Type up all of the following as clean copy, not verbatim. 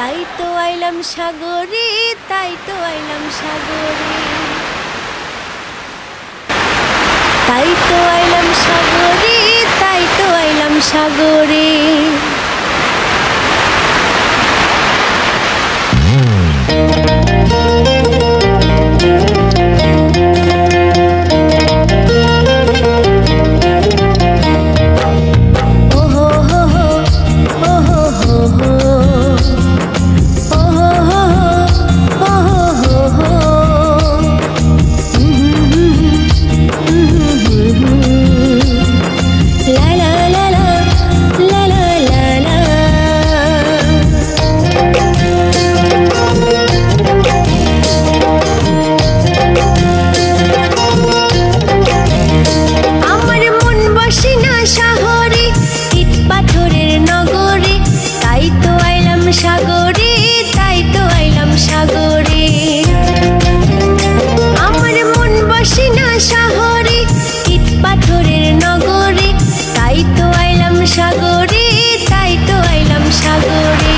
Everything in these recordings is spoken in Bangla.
তাই তো আইলাম সাগরে, তাই তো আইলাম সাগরে, তাই তো আইলাম সাগরে, তাই তো আইলাম সাগরে। সাগরে তাই তো আইলাম সাগরে, আমার মন বসে না শহরে, ইট পাথরের নগরে, তাই তো আইলাম সাগরে, তাই তো আইলাম সাগরে।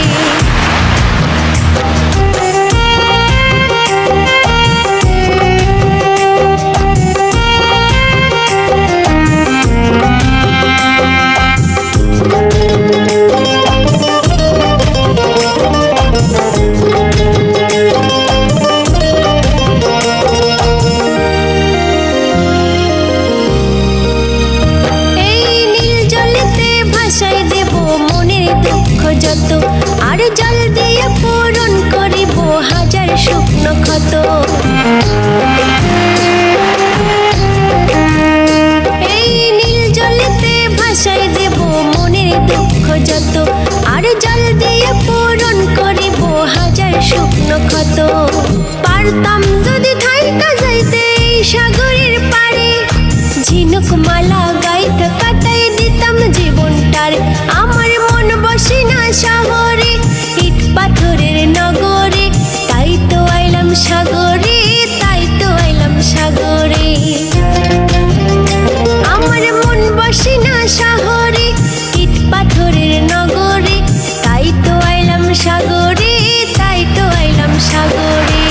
যত আর জল দিয়ে পূরণ করিব হাজার শুকনো ক্ষত, এই নীল জলেতে ভাসাই দেব মনের দুঃখ যত আর জল দিয়ে পূরণ করিব হাজার শুকনো ক্ষত। পারতাম যদি থাইকা যাইতে এই সাগরের পারে, ঝিনুক মালা গাইতে কাটাই দিতাম জীবনটার। আমার মন বসে না শহরে, ইট পাথরের নগরে, তাই তো আইলাম সাগরে, তাই তো আইলাম সাগরে। আমার মন বসে না শহরে, ইট পাথরের নগরে, তাই তো আইলাম সাগরে, তাই তো আইলাম সাগরে।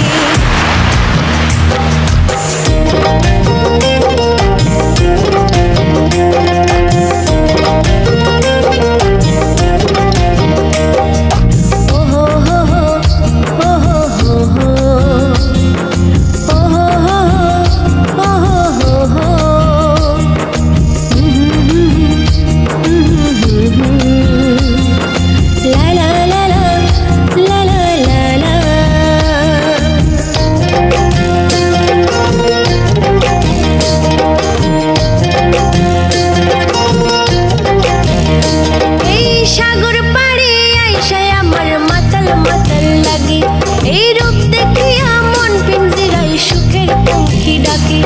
এই রূপ দেখিয়া মন পিঞ্জিরাই সুখের পঙ্খী ডাকে,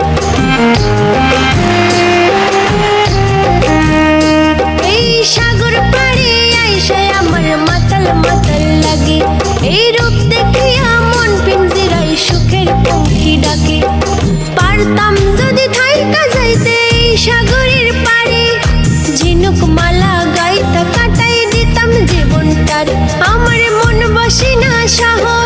এই সাগর পাড়ে আইসায় আমার মাতাল মাতাল লাগে। এই রূপ দেখিয়া মন পিঞ্জিরাই সুখের পঙ্খী ডাকে। পারতাম যদি থাইকা যাইতে এই সাগরের পাড়ে, ঝিনুক মালা গাইতে কাটাই দিতাম জীবনটার। আমার মন বসে না শহরে,